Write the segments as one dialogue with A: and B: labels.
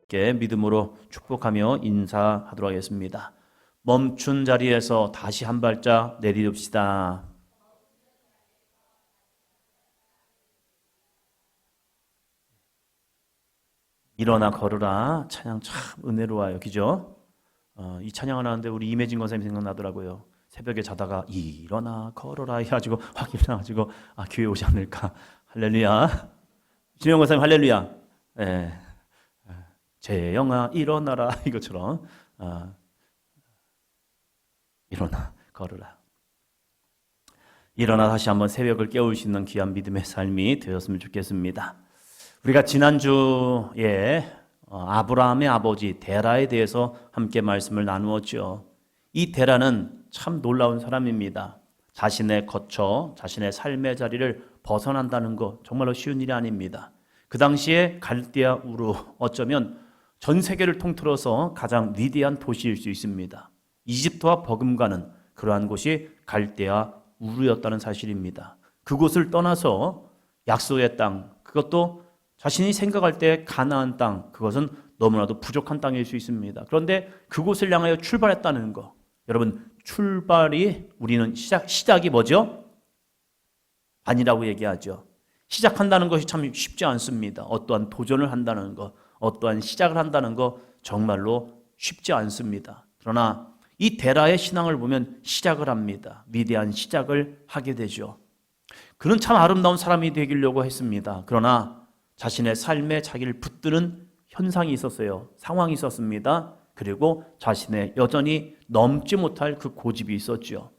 A: 함께 믿음으로 축복하며 인사하도록 하겠습니다. 멈춘 자리에서 다시 한 발짝 내디딥시다. 일어나 걸으라. 찬양 참 은혜로워요. 그죠? 이 찬양을 하는데 우리 임혜진 권사님 생각나더라고요. 새벽에 자다가 일어나 걸어라 해가지고 확 일어나가지고 교회 오지 않을까. 할렐루야. 진영 권사님 할렐루야. 네. 재영아 일어나라 이것처럼 일어나 걸으라. 일어나 다시 한번 새벽을 깨울 수 있는 귀한 믿음의 삶이 되었으면 좋겠습니다. 우리가 지난주에 아브라함의 아버지 데라에 대해서 함께 말씀을 나누었죠. 이 데라는 참 놀라운 사람입니다. 자신의 거처, 자신의 삶의 자리를 벗어난다는 것 정말로 쉬운 일이 아닙니다. 그 당시에 갈대아 우르, 어쩌면 전 세계를 통틀어서 가장 위대한 도시일 수 있습니다. 이집트와 버금가는 그러한 곳이 갈대아 우르였다는 사실입니다. 그곳을 떠나서 약속의 땅, 그것도 자신이 생각할 때 가나안 땅, 그것은 너무나도 부족한 땅일 수 있습니다. 그런데 그곳을 향하여 출발했다는 거, 여러분 출발이 우리는 시작이 뭐죠? 반이라고 얘기하죠. 시작한다는 것이 참 쉽지 않습니다. 어떠한 도전을 한다는 것, 어떠한 시작을 한다는 것 정말로 쉽지 않습니다. 그러나 이 데라의 신앙을 보면 시작을 합니다. 위대한 시작을 하게 되죠. 그는 참 아름다운 사람이 되기려고 했습니다. 그러나 자신의 삶에 자기를 붙드는 현상이 있었어요. 상황이 있었습니다. 그리고 자신의 여전히 넘지 못할 그 고집이 있었죠.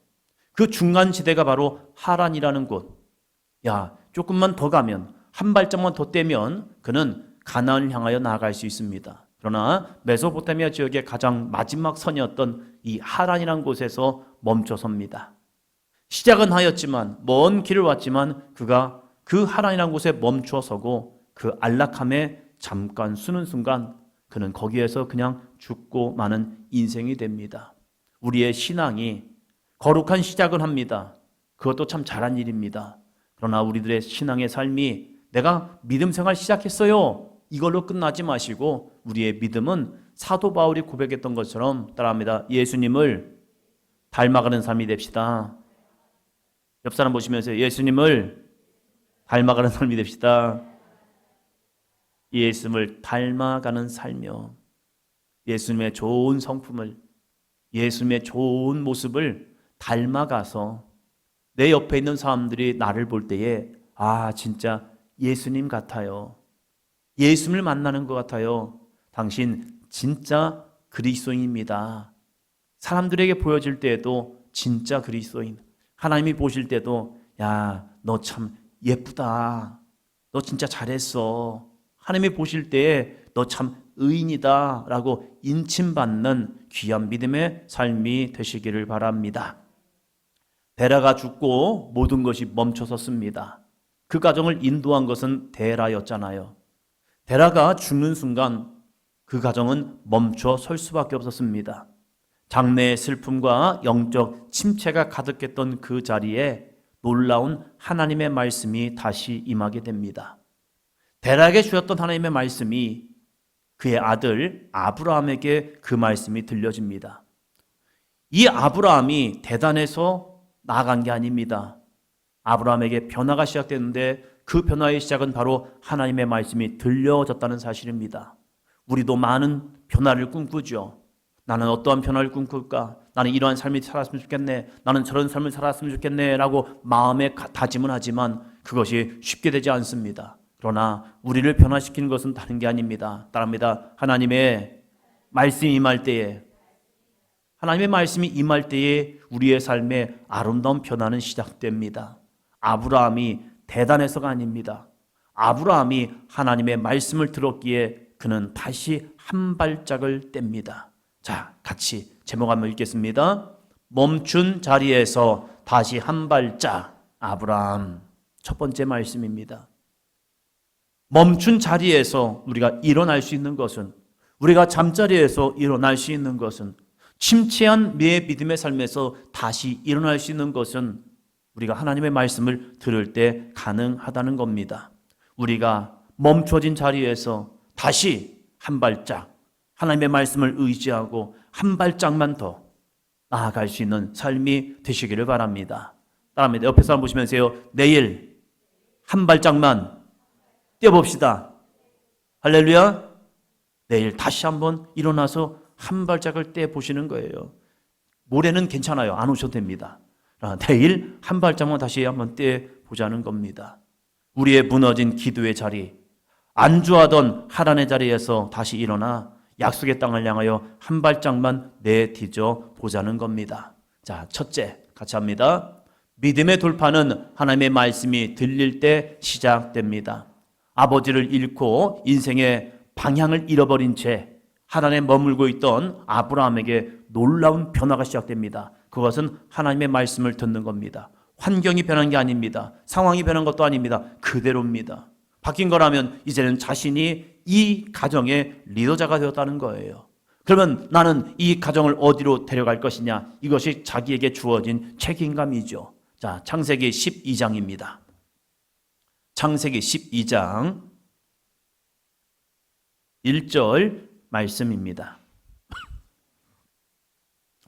A: 그 중간지대가 바로 하란이라는 곳. 조금만 더 가면, 한 발짝만 더 떼면 그는 가나안을 향하여 나아갈 수 있습니다. 그러나 메소포타미아 지역의 가장 마지막 선이었던 이 하란이라는 곳에서 멈춰섭니다. 시작은 하였지만, 먼 길을 왔지만 그가 그 하란이라는 곳에 멈춰서고 그 안락함에 잠깐 쓰는 순간 그는 거기에서 그냥 죽고 마는 인생이 됩니다. 우리의 신앙이 거룩한 시작을 합니다. 그것도 참 잘한 일입니다. 그러나 우리들의 신앙의 삶이 내가 믿음 생활 시작했어요, 이걸로 끝나지 마시고 우리의 믿음은 사도 바울이 고백했던 것처럼 따라합니다. 예수님을 닮아가는 삶이 됩시다. 옆 사람 보시면서 예수님을 닮아가는 삶이 됩시다. 예수님을 닮아가는 삶이요. 예수님의 좋은 성품을, 예수님의 좋은 모습을 닮아가서 내 옆에 있는 사람들이 나를 볼 때에 진짜 예수님 같아요. 예수님을 만나는 것 같아요. 당신 진짜 그리스도인입니다. 사람들에게 보여질 때에도 진짜 그리스도인. 하나님이 보실 때도 너 참 예쁘다. 너 진짜 잘했어. 하나님이 보실 때에 너 참 의인이다 라고 인침받는 귀한 믿음의 삶이 되시기를 바랍니다. 데라가 죽고 모든 것이 멈춰섰습니다. 그 가정을 인도한 것은 데라였잖아요. 데라가 죽는 순간 그 가정은 멈춰 설 수밖에 없었습니다. 장래의 슬픔과 영적 침체가 가득했던 그 자리에 놀라운 하나님의 말씀이 다시 임하게 됩니다. 데라에게 주었던 하나님의 말씀이 그의 아들 아브라함에게 그 말씀이 들려집니다. 이 아브라함이 대단해서 나아간 게 아닙니다. 아브라함에게 변화가 시작됐는데 그 변화의 시작은 바로 하나님의 말씀이 들려졌다는 사실입니다. 우리도 많은 변화를 꿈꾸죠. 나는 어떠한 변화를 꿈꿀까? 나는 이러한 삶이 살았으면 좋겠네. 나는 저런 삶을 살았으면 좋겠네 라고 마음에 다짐은 하지만 그것이 쉽게 되지 않습니다. 그러나 우리를 변화시키는 것은 다른 게 아닙니다. 따릅니다. 하나님의 말씀이 임할 때에, 하나님의 말씀이 임할 때에 우리의 삶에 아름다운 변화는 시작됩니다. 아브라함이 대단해서가 아닙니다. 아브라함이 하나님의 말씀을 들었기에 그는 다시 한 발짝을 뗍니다. 자, 같이 제목 한번 읽겠습니다. 멈춘 자리에서 다시 한 발짝. 아브라함 첫 번째 말씀입니다. 멈춘 자리에서 우리가 일어날 수 있는 것은, 우리가 잠자리에서 일어날 수 있는 것은, 침체한 내 믿음의 삶에서 다시 일어날 수 있는 것은 우리가 하나님의 말씀을 들을 때 가능하다는 겁니다. 우리가 멈춰진 자리에서 다시 한 발짝 하나님의 말씀을 의지하고 한 발짝만 더 나아갈 수 있는 삶이 되시기를 바랍니다. 따라합니다. 옆에 사람 보시면서요. 내일 한 발짝만 뛰어봅시다. 할렐루야. 내일 다시 한번 일어나서 한 발짝을 떼보시는 거예요. 모레는 괜찮아요. 안 오셔도 됩니다. 내일 한 발짝만 다시 한번 떼보자는 겁니다. 우리의 무너진 기도의 자리, 안주하던 하란의 자리에서 다시 일어나 약속의 땅을 향하여 한 발짝만 내디뎌 보자는 겁니다. 자, 첫째, 같이 합니다. 믿음의 돌파는 하나님의 말씀이 들릴 때 시작됩니다. 아버지를 잃고 인생의 방향을 잃어버린 채 하란에 머물고 있던 아브라함에게 놀라운 변화가 시작됩니다. 그것은 하나님의 말씀을 듣는 겁니다. 환경이 변한 게 아닙니다. 상황이 변한 것도 아닙니다. 그대로입니다. 바뀐 거라면 이제는 자신이 이 가정의 리더자가 되었다는 거예요. 그러면 나는 이 가정을 어디로 데려갈 것이냐? 이것이 자기에게 주어진 책임감이죠. 자, 창세기 12장입니다. 창세기 12장 1절 말씀입니다.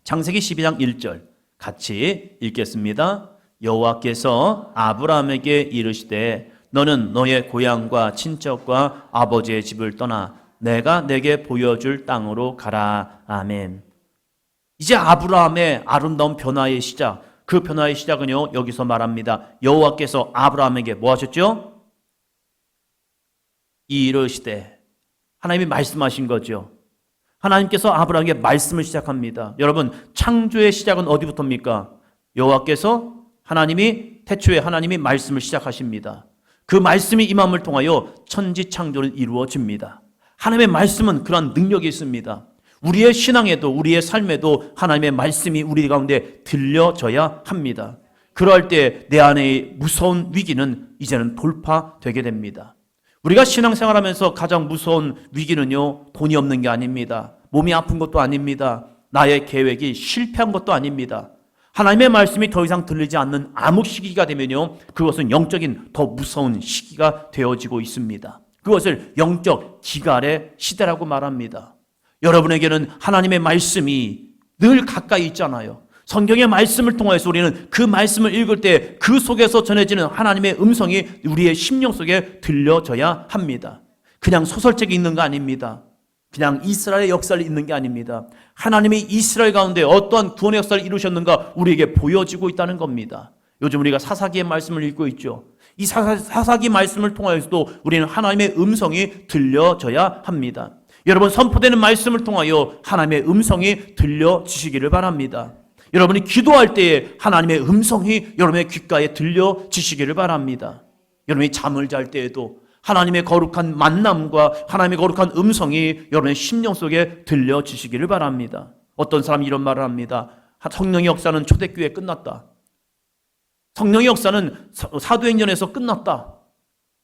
A: 창세기 12장 1절 같이 읽겠습니다. 여호와께서 아브라함에게 이르시되 너는 너의 고향과 친척과 아버지의 집을 떠나 내가 내게 보여줄 땅으로 가라. 아멘. 이제 아브라함의 아름다운 변화의 시작, 그 변화의 시작은요 여기서 말합니다. 여호와께서 아브라함에게 뭐 하셨죠? 이르시되, 하나님이 말씀하신 거죠. 하나님께서 아브라함에게 말씀을 시작합니다. 여러분, 창조의 시작은 어디부터입니까? 여호와께서 하나님이 태초에 하나님이 말씀을 시작하십니다. 그 말씀이 임함을 통하여 천지 창조는 이루어집니다. 하나님의 말씀은 그러한 능력이 있습니다. 우리의 신앙에도 우리의 삶에도 하나님의 말씀이 우리 가운데 들려져야 합니다. 그럴 때 내 안의 무서운 위기는 이제는 돌파되게 됩니다. 우리가 신앙생활하면서 가장 무서운 위기는요 돈이 없는 게 아닙니다. 몸이 아픈 것도 아닙니다. 나의 계획이 실패한 것도 아닙니다. 하나님의 말씀이 더 이상 들리지 않는 암흑 시기가 되면요 그것은 영적인 더 무서운 시기가 되어지고 있습니다. 그것을 영적 기갈의 시대라고 말합니다. 여러분에게는 하나님의 말씀이 늘 가까이 있잖아요. 성경의 말씀을 통해서 우리는 그 말씀을 읽을 때 그 속에서 전해지는 하나님의 음성이 우리의 심령 속에 들려져야 합니다. 그냥 소설책이 있는 거 아닙니다. 그냥 이스라엘의 역사를 읽는 게 아닙니다. 하나님이 이스라엘 가운데 어떠한 구원의 역사를 이루셨는가 우리에게 보여지고 있다는 겁니다. 요즘 우리가 사사기의 말씀을 읽고 있죠. 이 사사기 말씀을 통하여서도 우리는 하나님의 음성이 들려져야 합니다. 여러분, 선포되는 말씀을 통하여 하나님의 음성이 들려지시기를 바랍니다. 여러분이 기도할 때에 하나님의 음성이 여러분의 귓가에 들려지시기를 바랍니다. 여러분이 잠을 잘 때에도 하나님의 거룩한 만남과 하나님의 거룩한 음성이 여러분의 심령 속에 들려지시기를 바랍니다. 어떤 사람이 이런 말을 합니다. 성령의 역사는 초대교회에 끝났다. 성령의 역사는 사도행전에서 끝났다.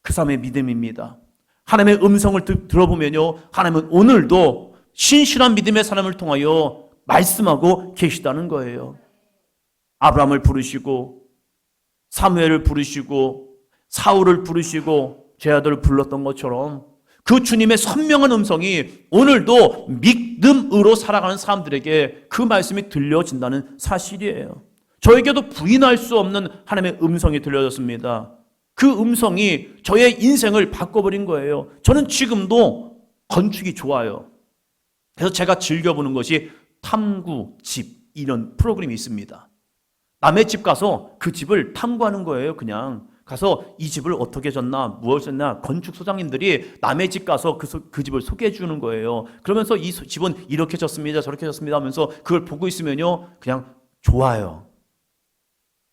A: 그 사람의 믿음입니다. 하나님의 음성을 들어보면요 하나님은 오늘도 신실한 믿음의 사람을 통하여 말씀하고 계시다는 거예요. 아브라함을 부르시고 사무엘을 부르시고 사울을 부르시고 제 아들을 불렀던 것처럼 그 주님의 선명한 음성이 오늘도 믿음으로 살아가는 사람들에게 그 말씀이 들려진다는 사실이에요. 저에게도 부인할 수 없는 하나님의 음성이 들려졌습니다. 그 음성이 저의 인생을 바꿔버린 거예요. 저는 지금도 건축이 좋아요. 그래서 제가 즐겨보는 것이 탐구 집, 이런 프로그램이 있습니다. 남의 집 가서 그 집을 탐구하는 거예요. 그냥 가서 이 집을 어떻게 졌나 무엇을 했나 건축 소장님들이 남의 집 가서 그 집을 소개해 주는 거예요. 그러면서 이 집은 이렇게 졌습니다 저렇게 졌습니다 하면서 그걸 보고 있으면요 그냥 좋아요.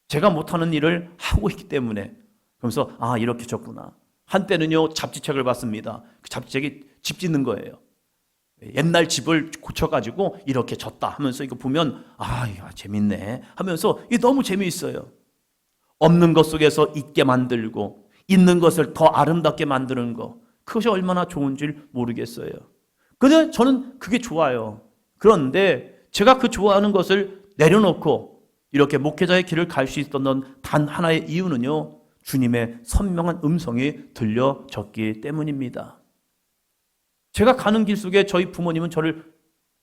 A: 제가 못하는 일을 하고 있기 때문에. 그러면서 아 이렇게 졌구나. 한때는요 잡지책을 봤습니다. 그 잡지책이 집 짓는 거예요. 옛날 집을 고쳐가지고 이렇게 졌다 하면서 이거 보면 아 재밌네 하면서 이게 너무 재미있어요. 없는 것 속에서 있게 만들고 있는 것을 더 아름답게 만드는 것, 그것이 얼마나 좋은지 모르겠어요. 근데 저는 그게 좋아요. 그런데 제가 그 좋아하는 것을 내려놓고 이렇게 목회자의 길을 갈 수 있었던 단 하나의 이유는요 주님의 선명한 음성이 들려졌기 때문입니다. 제가 가는 길 속에 저희 부모님은 저를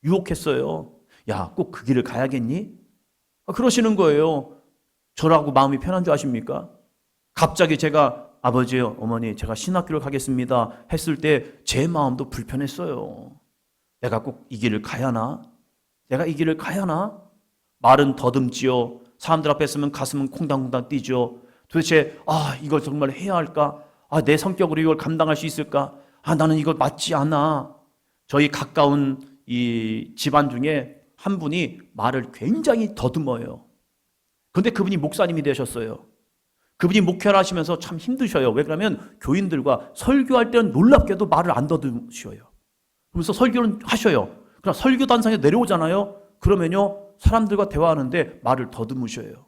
A: 유혹했어요. 야, 꼭 그 길을 가야겠니? 그러시는 거예요. 저라고 마음이 편한 줄 아십니까? 갑자기 제가 아버지요, 어머니, 제가 신학교를 가겠습니다 했을 때 제 마음도 불편했어요. 내가 꼭 이 길을 가야 하나? 내가 이 길을 가야 하나? 말은 더듬지요. 사람들 앞에 서면 가슴은 콩당콩당 뛰죠. 도대체 이걸 정말 해야 할까? 내 성격으로 이걸 감당할 수 있을까? 나는 이거 맞지 않아. 저희 가까운 이 집안 중에 한 분이 말을 굉장히 더듬어요. 그런데 그분이 목사님이 되셨어요. 그분이 목회를 하시면서 참 힘드셔요. 왜 그러면 교인들과 설교할 때는 놀랍게도 말을 안 더듬으셔요. 그러면서 설교는 하셔요. 그러나 설교 단상에 내려오잖아요. 그러면요, 사람들과 대화하는데 말을 더듬으셔요.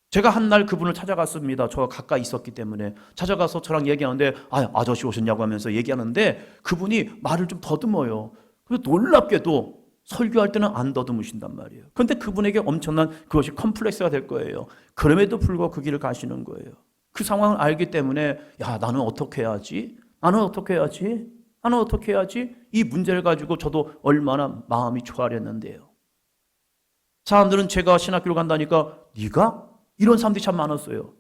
A: 제가 한 날 그분을 찾아갔습니다. 저와 가까이 있었기 때문에 찾아가서 저랑 얘기하는데 아저씨 오셨냐고 하면서 얘기하는데 그분이 말을 좀 더듬어요. 그래서 놀랍게도 설교할 때는 안 더듬으신단 말이에요. 그런데 그분에게 엄청난 그것이 컴플렉스가 될 거예요. 그럼에도 불구하고 그 길을 가시는 거예요. 그 상황을 알기 때문에 나는 어떻게 해야지? 나는 어떻게 해야지? 나는 어떻게 해야지? 이 문제를 가지고 저도 얼마나 마음이 초라했는데요. 사람들은 제가 신학교를 간다니까 네가? 이런 사람들이 참 많았어요.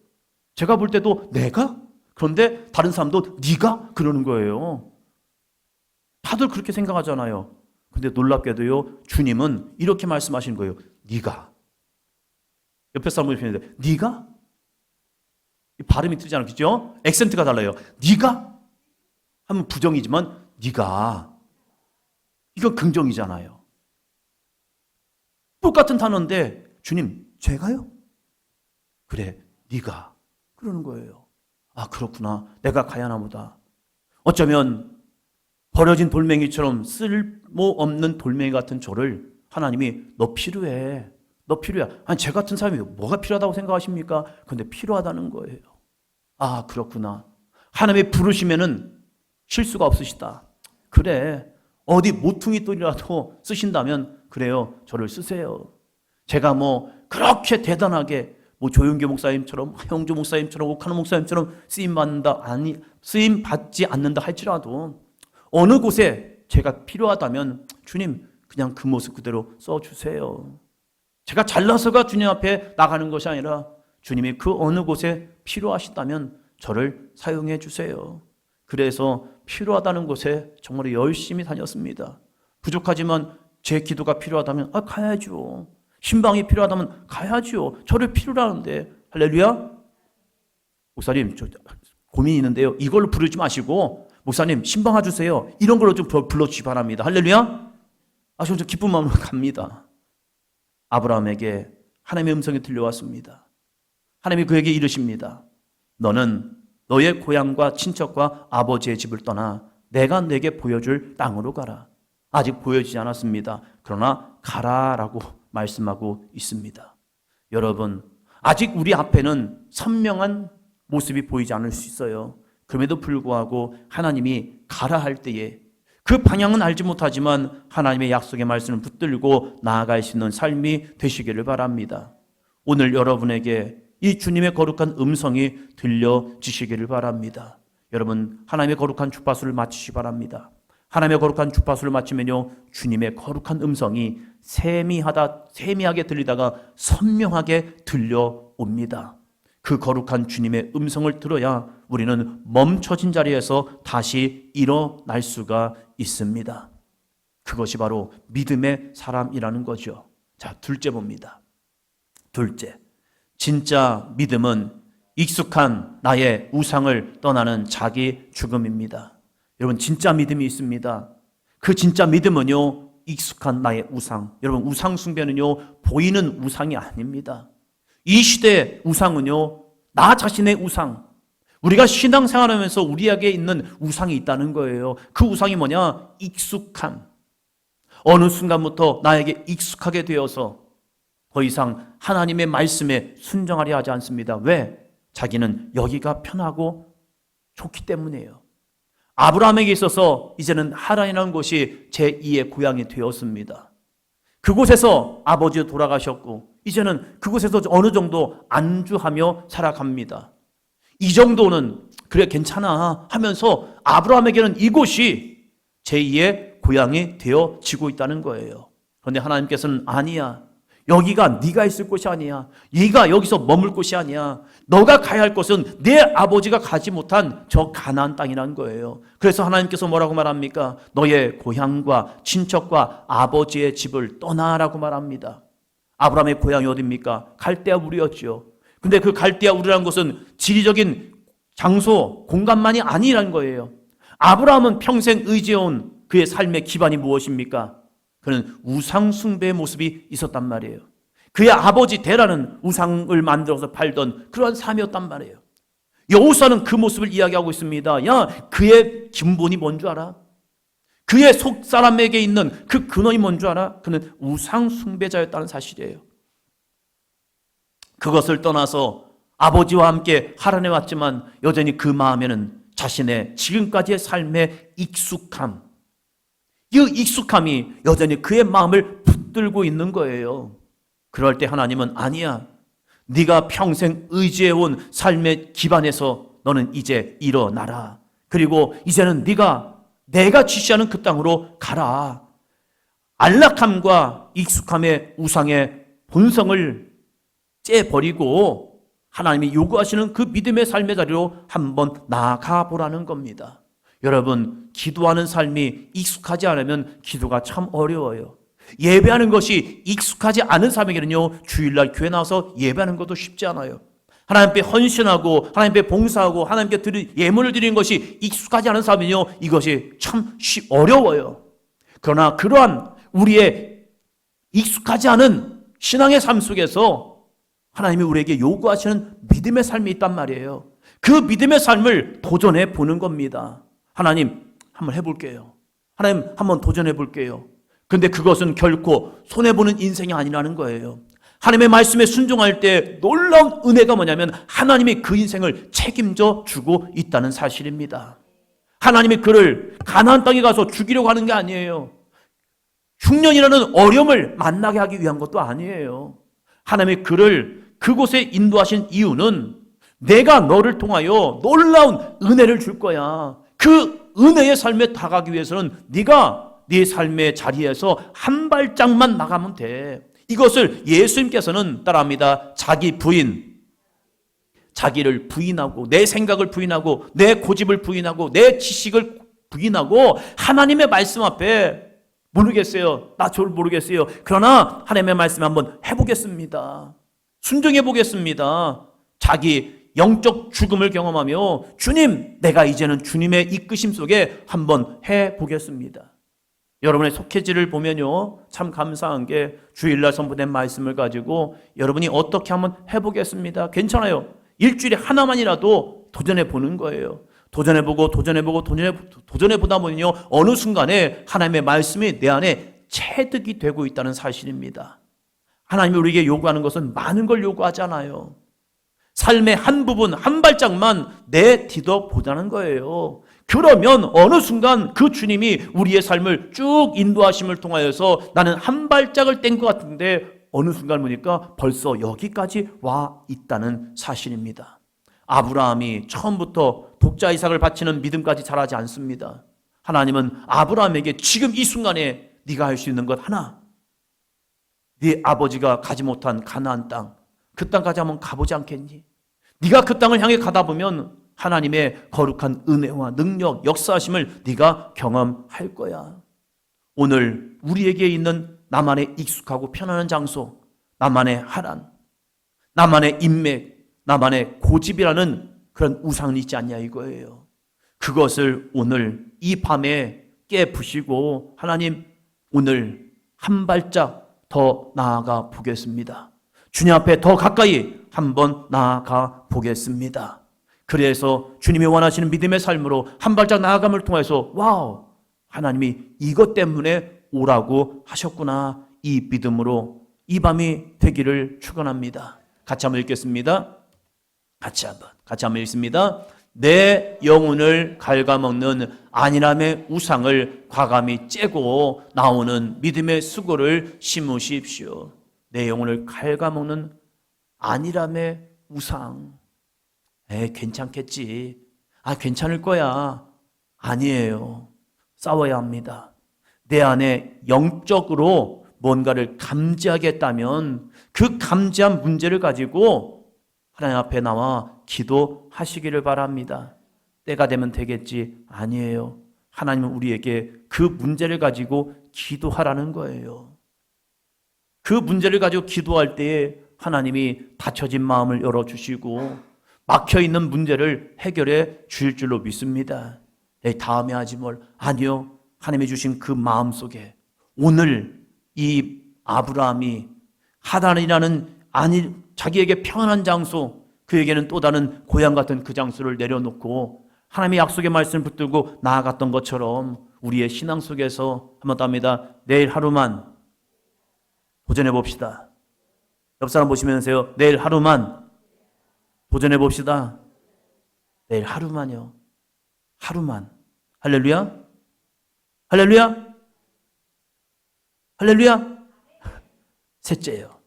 A: 제가 볼 때도 내가? 그런데 다른 사람도 네가? 그러는 거예요. 다들 그렇게 생각하잖아요. 근데 놀랍게도요, 주님은 이렇게 말씀하시는 거예요. 네가. 옆에 사람을 보시는데 네가? 발음이 틀리잖아요. 그죠? 액센트가 달라요. 네가? 하면 부정이지만 네가. 이건 긍정이잖아요. 똑같은 단어인데 주님, 제가요? 그래, 네가. 그러는 거예요. 그렇구나. 내가 가야 하나 보다. 어쩌면 버려진 돌멩이처럼 쓸모없는 돌멩이 같은 저를 하나님이 너 필요해. 너 필요해. 제 같은 사람이 뭐가 필요하다고 생각하십니까? 근데 필요하다는 거예요. 그렇구나. 하나님의 부르시면은 실수가 없으시다. 그래. 어디 모퉁이 돌이라도 쓰신다면 그래요. 저를 쓰세요. 제가 그렇게 대단하게 조용기 목사님처럼 형조 목사님처럼 오카노 목사님처럼 쓰임 받지 않는다 할지라도 어느 곳에 제가 필요하다면 주님 그냥 그 모습 그대로 써주세요. 제가 잘나서가 주님 앞에 나가는 것이 아니라 주님이 그 어느 곳에 필요하시다면 저를 사용해 주세요. 그래서 필요하다는 곳에 정말 열심히 다녔습니다. 부족하지만 제 기도가 필요하다면 가야죠. 신방이 필요하다면 가야죠. 저를 필요로 하는데. 할렐루야. 목사님 저 고민이 있는데요, 이걸로 부르지 마시고 목사님 신방아 주세요, 이런 걸로 좀 불러주시 기 바랍니다. 할렐루야. 저 기쁜 마음으로 갑니다. 아브라함에게 하나님의 음성이 들려왔습니다. 하나님이 그에게 이르십니다. 너는 너의 고향과 친척과 아버지의 집을 떠나 내가 내게 보여줄 땅으로 가라. 아직 보여지지 않았습니다. 그러나 가라라고 말씀하고 있습니다. 여러분, 아직 우리 앞에는 선명한 모습이 보이지 않을 수 있어요. 그럼에도 불구하고 하나님이 가라 할 때에 그 방향은 알지 못하지만 하나님의 약속의 말씀을 붙들고 나아갈 수 있는 삶이 되시기를 바랍니다. 오늘 여러분에게 이 주님의 거룩한 음성이 들려지시기를 바랍니다. 여러분, 하나님의 거룩한 주파수를 맞추시기 바랍니다. 하나님의 거룩한 주파수를 맞추면요, 주님의 거룩한 음성이 세미하게 들리다가 선명하게 들려옵니다. 그 거룩한 주님의 음성을 들어야 우리는 멈춰진 자리에서 다시 일어날 수가 있습니다. 그것이 바로 믿음의 사람이라는 거죠. 자, 둘째 봅니다. 둘째, 진짜 믿음은 익숙한 나의 우상을 떠나는 자기 죽음입니다. 여러분, 진짜 믿음이 있습니다. 그 진짜 믿음은요, 익숙한 나의 우상. 여러분, 우상 숭배는요, 보이는 우상이 아닙니다. 이 시대의 우상은요, 나 자신의 우상. 우리가 신앙생활하면서 우리에게 있는 우상이 있다는 거예요. 그 우상이 뭐냐? 익숙함. 어느 순간부터 나에게 익숙하게 되어서 더 이상 하나님의 말씀에 순종하려 하지 않습니다. 왜? 자기는 여기가 편하고 좋기 때문이에요. 아브라함에게 있어서 이제는 하란이라는 곳이 제2의 고향이 되었습니다. 그곳에서 아버지도 돌아가셨고 이제는 그곳에서 어느 정도 안주하며 살아갑니다. 이 정도는 그래 괜찮아 하면서 아브라함에게는 이곳이 제2의 고향이 되어지고 있다는 거예요. 그런데 하나님께서는 아니야. 여기가 네가 있을 곳이 아니야. 네가 여기서 머물 곳이 아니야. 너가 가야 할 곳은 내 아버지가 가지 못한 저 가나안 땅이라는 거예요. 그래서 하나님께서 뭐라고 말합니까? 너의 고향과 친척과 아버지의 집을 떠나라고 말합니다. 아브라함의 고향이 어디입니까? 갈대아 우르였죠. 근데 그 갈대아 우르라는 곳은 지리적인 장소, 공간만이 아니라는 거예요. 아브라함은 평생 의지해온 그의 삶의 기반이 무엇입니까? 그는 우상 숭배의 모습이 있었단 말이에요. 그의 아버지 데라는 우상을 만들어서 팔던 그러한 삶이었단 말이에요. 여호수아는 그 모습을 이야기하고 있습니다. 야, 그의 근본이 뭔 줄 알아? 그의 속 사람에게 있는 그 근원이 뭔 줄 알아? 그는 우상 숭배자였다는 사실이에요. 그것을 떠나서 아버지와 함께 하란에 왔지만 여전히 그 마음에는 자신의 지금까지의 삶의 익숙함, 이 익숙함이 여전히 그의 마음을 붙들고 있는 거예요. 그럴 때 하나님은 아니야. 네가 평생 의지해온 삶의 기반에서 너는 이제 일어나라. 그리고 이제는 내가 지시하는 그 땅으로 가라. 안락함과 익숙함의 우상의 본성을 째버리고 하나님이 요구하시는 그 믿음의 삶의 자리로 한번 나아가 보라는 겁니다. 여러분, 기도하는 삶이 익숙하지 않으면 기도가 참 어려워요. 예배하는 것이 익숙하지 않은 사람에게는요, 주일날 교회 나와서 예배하는 것도 쉽지 않아요. 하나님 앞에 헌신하고 하나님 앞에 봉사하고 하나님께 예물을 드리는 것이 익숙하지 않은 사람은요, 이것이 참 어려워요. 그러나 그러한 우리의 익숙하지 않은 신앙의 삶 속에서 하나님이 우리에게 요구하시는 믿음의 삶이 있단 말이에요. 그 믿음의 삶을 도전해 보는 겁니다. 하나님, 한번 해볼게요. 하나님, 한번 도전해 볼게요. 근데 그것은 결코 손해보는 인생이 아니라는 거예요. 하나님의 말씀에 순종할 때 놀라운 은혜가 뭐냐면 하나님이 그 인생을 책임져 주고 있다는 사실입니다. 하나님이 그를 가나안 땅에 가서 죽이려고 하는 게 아니에요. 흉년이라는 어려움을 만나게 하기 위한 것도 아니에요. 하나님이 그를 그곳에 인도하신 이유는 내가 너를 통하여 놀라운 은혜를 줄 거야. 그 은혜의 삶에 다가가기 위해서는 네가 네 삶의 자리에서 한 발짝만 나가면 돼. 이것을 예수님께서는 따라합니다. 자기를 부인하고 내 생각을 부인하고 내 고집을 부인하고 내 지식을 부인하고 하나님의 말씀 앞에 모르겠어요. 나 저를 모르겠어요. 그러나 하나님의 말씀 한번 해보겠습니다. 순종해 보겠습니다. 자기 영적 죽음을 경험하며 주님, 내가 이제는 주님의 이끄심 속에 한번 해보겠습니다. 여러분의 속회지를 보면요, 참 감사한 게 주일날 선포된 말씀을 가지고 여러분이 어떻게 한번 해보겠습니다. 괜찮아요. 일주일에 하나만이라도 도전해 보는 거예요. 도전해보고 도전해보다 보면요, 어느 순간에 하나님의 말씀이 내 안에 체득이 되고 있다는 사실입니다. 하나님이 우리에게 요구하는 것은 많은 걸 요구하잖아요. 삶의 한 부분, 한 발짝만 내디뎌 보자는 거예요. 그러면 어느 순간 그 주님이 우리의 삶을 쭉 인도하심을 통하여서 나는 한 발짝을 뗀 것 같은데 어느 순간 보니까 벌써 여기까지 와 있다는 사실입니다. 아브라함이 처음부터 독자 이삭을 바치는 믿음까지 잘하지 않습니다. 하나님은 아브라함에게 지금 이 순간에 네가 할 수 있는 것 하나, 네 아버지가 가지 못한 가나안 땅, 그 땅까지 한번 가보지 않겠니? 네가 그 땅을 향해 가다 보면 하나님의 거룩한 은혜와 능력, 역사하심을 네가 경험할 거야. 오늘 우리에게 있는 나만의 익숙하고 편안한 장소, 나만의 하란, 나만의 인맥, 나만의 고집이라는 그런 우상이 있지 않냐 이거예요. 그것을 오늘 이 밤에 깨부시고 하나님, 오늘 한 발짝 더 나아가 보겠습니다. 주님 앞에 더 가까이 한번 나아가 보겠습니다. 그래서 주님이 원하시는 믿음의 삶으로 한 발짝 나아감을 통해서 와우, 하나님이 이것 때문에 오라고 하셨구나, 이 믿음으로 이 밤이 되기를 축원합니다. 같이 한번 읽겠습니다. 같이 한번 읽습니다. 내 영혼을 갉아먹는 안일함의 우상을 과감히 째고 나오는 믿음의 수고를 심으십시오. 내 영혼을 갉아먹는 안일함의 우상. 괜찮겠지. 괜찮을 거야. 아니에요. 싸워야 합니다. 내 안에 영적으로 뭔가를 감지하겠다면 그 감지한 문제를 가지고 하나님 앞에 나와 기도하시기를 바랍니다. 때가 되면 되겠지. 아니에요. 하나님은 우리에게 그 문제를 가지고 기도하라는 거예요. 그 문제를 가지고 기도할 때에 하나님이 닫혀진 마음을 열어주시고 막혀있는 문제를 해결해 주실 줄로 믿습니다. 다음에 하지 뭘. 아니요. 하나님이 주신 그 마음 속에 오늘 이 아브라함이 하단이라는 자기에게 평안한 장소, 그에게는 또 다른 고향 같은 그 장소를 내려놓고 하나님의 약속의 말씀을 붙들고 나아갔던 것처럼 우리의 신앙 속에서 한번 더 합니다. 내일 하루만 도전해 봅시다. 옆 사람 보시면서요. 내일 하루만 도전해 봅시다. 내일 하루만요. 하루만. 할렐루야. 할렐루야. 할렐루야. 셋째예요.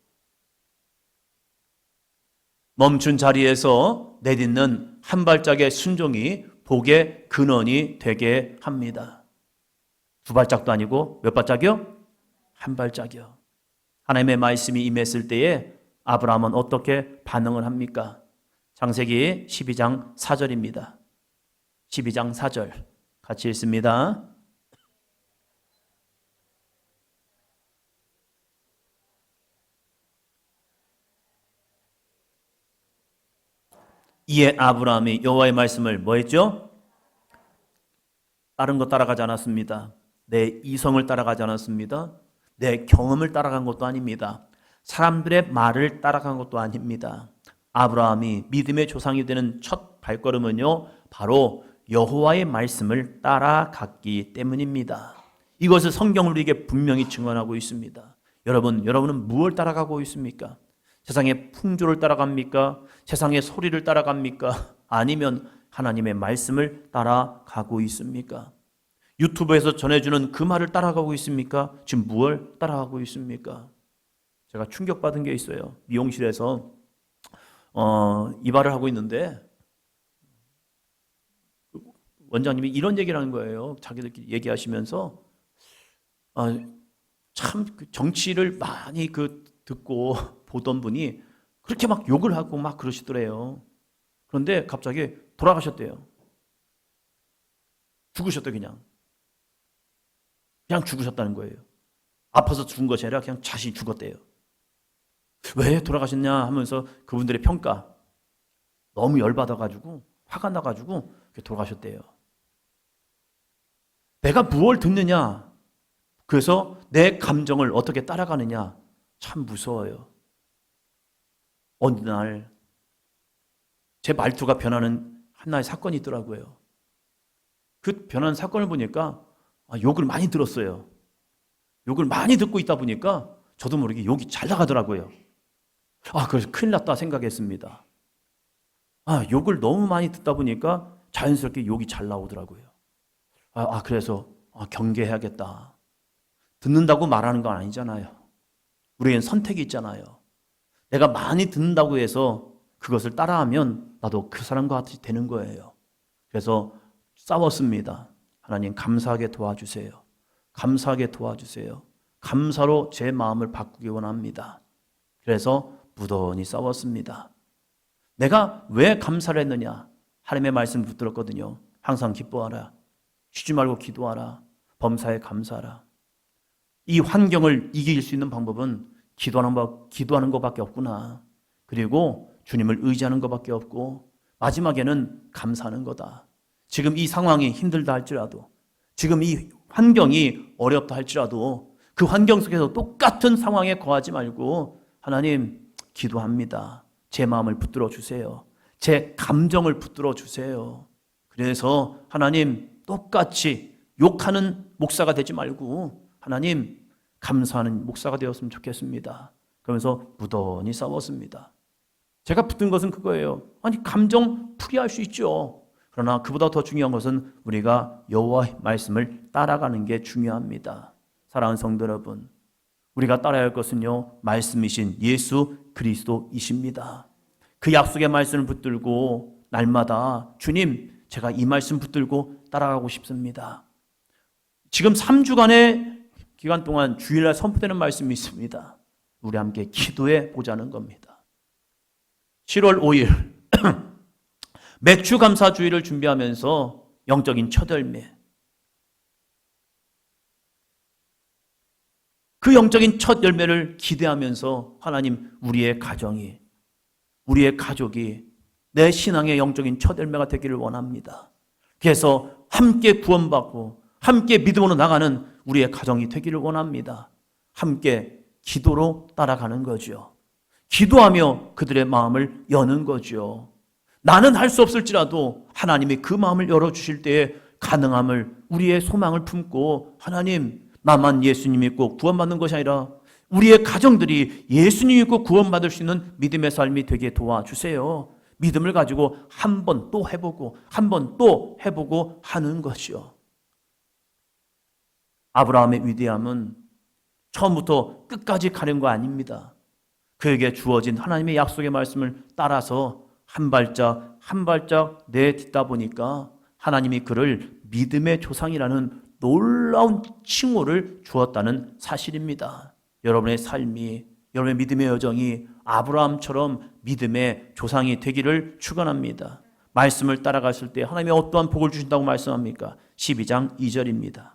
A: 멈춘 자리에서 내딛는 한 발짝의 순종이 복의 근원이 되게 합니다. 두 발짝도 아니고 몇 발짝이요? 한 발짝이요. 하나님의 말씀이 임했을 때에 아브라함은 어떻게 반응을 합니까? 창세기 12장 4절입니다. 12장 4절 같이 읽습니다. 이에 아브라함이 여호와의 말씀을 뭐 했죠? 다른 거 따라가지 않았습니다. 내 이성을 따라가지 않았습니다. 내 경험을 따라간 것도 아닙니다. 사람들의 말을 따라간 것도 아닙니다. 아브라함이 믿음의 조상이 되는 첫 발걸음은요, 바로 여호와의 말씀을 따라갔기 때문입니다. 이것을 성경으로 이게 분명히 증언하고 있습니다. 여러분은 무엇을 따라가고 있습니까? 세상의 풍조를 따라갑니까? 세상의 소리를 따라갑니까? 아니면 하나님의 말씀을 따라가고 있습니까? 유튜브에서 전해주는 그 말을 따라가고 있습니까? 지금 무엇을 따라가고 있습니까? 제가 충격받은 게 있어요. 미용실에서 이발을 하고 있는데 원장님이 이런 얘기를 하는 거예요. 자기들끼리 얘기하시면서 참 정치를 많이 듣고 보던 분이 그렇게 막 욕을 하고 막 그러시더래요. 그런데 갑자기 돌아가셨대요. 죽으셨대요. 그냥 죽으셨다는 거예요. 아파서 죽은 것이 아니라 그냥 자신이 죽었대요. 왜 돌아가셨냐 하면서 그분들의 평가, 너무 열받아가지고 화가 나가지고 돌아가셨대요. 내가 무엇을 듣느냐, 그래서 내 감정을 어떻게 따라가느냐, 참 무서워요. 어느 날 제 말투가 변하는 하나의 사건이 있더라고요. 그 변한 사건을 보니까 욕을 많이 들었어요. 욕을 많이 듣고 있다 보니까 저도 모르게 욕이 잘 나가더라고요. 그래서 큰일 났다 생각했습니다. 욕을 너무 많이 듣다 보니까 자연스럽게 욕이 잘 나오더라고요. 그래서 경계해야겠다. 듣는다고 말하는 건 아니잖아요. 우리에겐 선택이 있잖아요. 내가 많이 듣는다고 해서 그것을 따라하면 나도 그 사람과 같이 되는 거예요. 그래서 싸웠습니다. 하나님 감사하게 도와주세요. 감사하게 도와주세요. 감사로 제 마음을 바꾸기 원합니다. 그래서 무던히 싸웠습니다. 내가 왜 감사를 했느냐? 하나님의 말씀을 붙들었거든요. 항상 기뻐하라. 쉬지 말고 기도하라. 범사에 감사하라. 이 환경을 이길 수 있는 방법은 기도하는 것밖에 없구나. 그리고 주님을 의지하는 것밖에 없고 마지막에는 감사하는 거다. 지금 이 상황이 힘들다 할지라도, 지금 이 환경이 어렵다 할지라도 그 환경 속에서 똑같은 상황에 거하지 말고 하나님 기도합니다. 제 마음을 붙들어 주세요. 제 감정을 붙들어 주세요. 그래서 하나님 똑같이 욕하는 목사가 되지 말고 하나님 감사하는 목사가 되었으면 좋겠습니다. 그러면서 무던히 싸웠습니다. 제가 붙든 것은 그거예요. 감정 풀이할 수 있죠. 그러나 그보다 더 중요한 것은 우리가 여호와의 말씀을 따라가는 게 중요합니다. 사랑하는 성도 여러분, 우리가 따라야 할 것은요, 말씀이신 예수 그리스도이십니다. 그 약속의 말씀을 붙들고 날마다 주님, 제가 이 말씀 붙들고 따라가고 싶습니다. 지금 3주간의 기간 동안 주일날 선포되는 말씀이 있습니다. 우리 함께 기도해 보자는 겁니다. 7월 5일 맥주 감사 주일을 준비하면서 영적인 첫 열매, 그 영적인 첫 열매를 기대하면서 하나님, 우리의 가정이, 우리의 가족이 내 신앙의 영적인 첫 열매가 되기를 원합니다. 그래서 함께 구원받고 함께 믿음으로 나가는 우리의 가정이 되기를 원합니다. 함께 기도로 따라가는 거죠. 기도하며 그들의 마음을 여는 거죠. 나는 할 수 없을지라도 하나님이 그 마음을 열어주실 때에 가능함을, 우리의 소망을 품고, 하나님, 나만 예수님 믿고 구원받는 것이 아니라 우리의 가정들이 예수님 믿고 구원받을 수 있는 믿음의 삶이 되게 도와주세요. 믿음을 가지고 한 번 또 해보고 한 번 또 해보고 하는 것이요. 아브라함의 위대함은 처음부터 끝까지 가는 거 아닙니다. 그에게 주어진 하나님의 약속의 말씀을 따라서 한 발짝 한 발짝 내딛다 보니까 하나님이 그를 믿음의 조상이라는 놀라운 칭호를 주었다는 사실입니다. 여러분의 삶이, 여러분의 믿음의 여정이 아브라함처럼 믿음의 조상이 되기를 축원합니다. 말씀을 따라갔을 때 하나님이 어떠한 복을 주신다고 말씀합니까? 12장 2절입니다.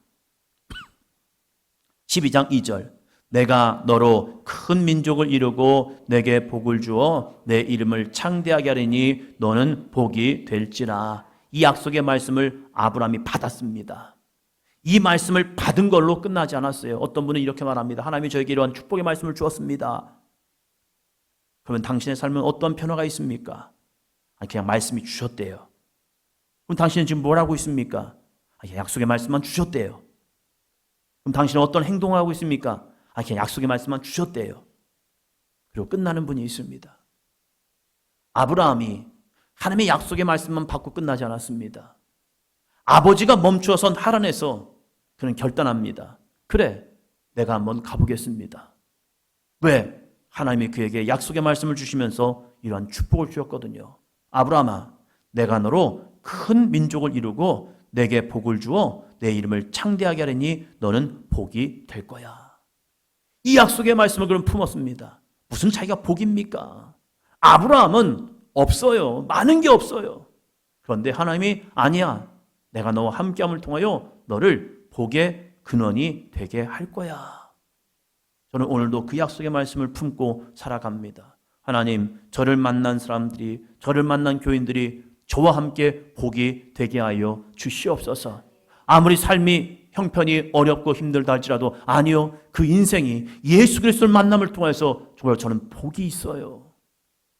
A: 12장 2절. 내가 너로 큰 민족을 이루고 내게 복을 주어 내 이름을 창대하게 하리니 너는 복이 될지라. 이 약속의 말씀을 아브라함이 받았습니다. 이 말씀을 받은 걸로 끝나지 않았어요. 어떤 분은 이렇게 말합니다. 하나님이 저에게 이러한 축복의 말씀을 주었습니다. 그러면 당신의 삶은 어떤 변화가 있습니까? 그냥 말씀이 주셨대요. 그럼 당신은 지금 뭘 하고 있습니까? 약속의 말씀만 주셨대요. 그럼 당신은 어떤 행동을 하고 있습니까? 그냥 약속의 말씀만 주셨대요. 그리고 끝나는 분이 있습니다. 아브라함이 하나님의 약속의 말씀만 받고 끝나지 않았습니다. 아버지가 멈추어선 하란에서 그는 결단합니다. 그래, 내가 한번 가보겠습니다. 왜? 하나님이 그에게 약속의 말씀을 주시면서 이러한 축복을 주었거든요. 아브라함아, 내가 너로 큰 민족을 이루고 내게 복을 주어 내 이름을 창대하게 하리니 너는 복이 될 거야. 이 약속의 말씀을 그럼 품었습니다. 무슨 자기가 복입니까? 아브라함은 없어요. 많은 게 없어요. 그런데 하나님이 아니야. 내가 너와 함께함을 통하여 너를 복의 근원이 되게 할 거야. 저는 오늘도 그 약속의 말씀을 품고 살아갑니다. 하나님, 저를 만난 사람들이, 저를 만난 교인들이 저와 함께 복이 되게 하여 주시옵소서. 아무리 삶이 형편이 어렵고 힘들다 할지라도 아니요, 그 인생이 예수 그리스도를 만남을 통해서 정말 저는 복이 있어요.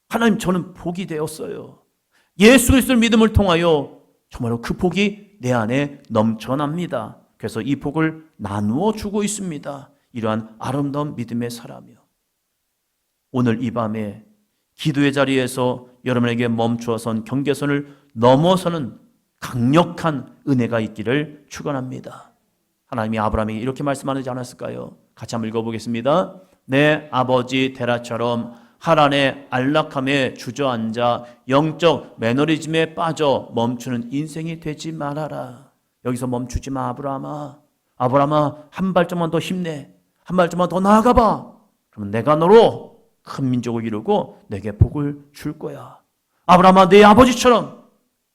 A: 하나님, 저는 복이 되었어요. 예수 그리스도를 믿음을 통하여 정말로 그 복이 내 안에 넘쳐납니다. 그래서 이 복을 나누어 주고 있습니다. 이러한 아름다운 믿음의 사람이요. 오늘 이 밤에 기도의 자리에서 여러분에게 멈추어선 경계선을 넘어서는 강력한 은혜가 있기를 축원합니다. 하나님이 아브라함에게 이렇게 말씀하지 않았을까요? 같이 한번 읽어보겠습니다. 내 아버지 데라처럼 하란의 안락함에 주저앉아 영적 매너리즘에 빠져 멈추는 인생이 되지 말아라. 여기서 멈추지 마, 아브라함아. 아브라함아, 한 발짝만 더 힘내. 한 발짝만 더 나아가봐. 그러면 내가 너로 큰 민족을 이루고 내게 복을 줄 거야. 아브라함아, 내 아버지처럼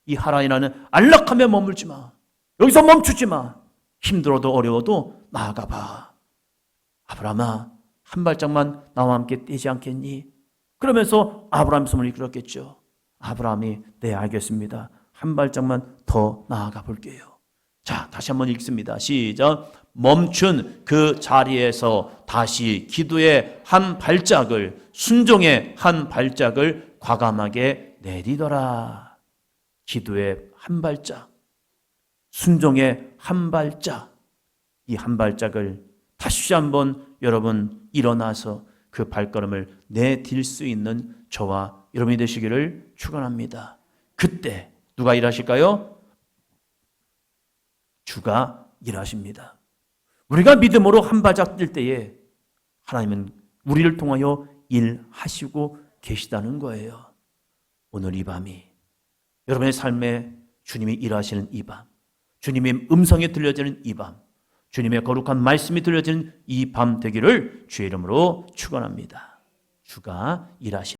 A: 이 하란이라는 안락함에 머물지 마. 여기서 멈추지 마. 힘들어도 어려워도 나아가봐. 아브라함아, 한 발짝만 나와 함께 뛰지 않겠니? 그러면서 아브라함 손을 이끌었겠죠. 아브라함이 네, 알겠습니다. 한 발짝만 더 나아가 볼게요. 자, 다시 한번 읽습니다. 시작. 멈춘 그 자리에서 다시 기도의 한 발짝을, 순종의 한 발짝을 과감하게 내디더라. 기도의 한 발짝, 순종의 한 발짝, 이 한 발짝을 다시 한번 여러분 일어나서 그 발걸음을 내딜 수 있는 저와 여러분이 되시기를 축원합니다. 그때 누가 일하실까요? 주가 일하십니다. 우리가 믿음으로 한 발짝 뛸 때에 하나님은 우리를 통하여 일하시고 계시다는 거예요. 오늘 이 밤이 여러분의 삶에 주님이 일하시는 이 밤, 주님의 음성이 들려지는 이 밤, 주님의 거룩한 말씀이 들려지는 이 밤 되기를 주의 이름으로 축원합니다. 주가 일하시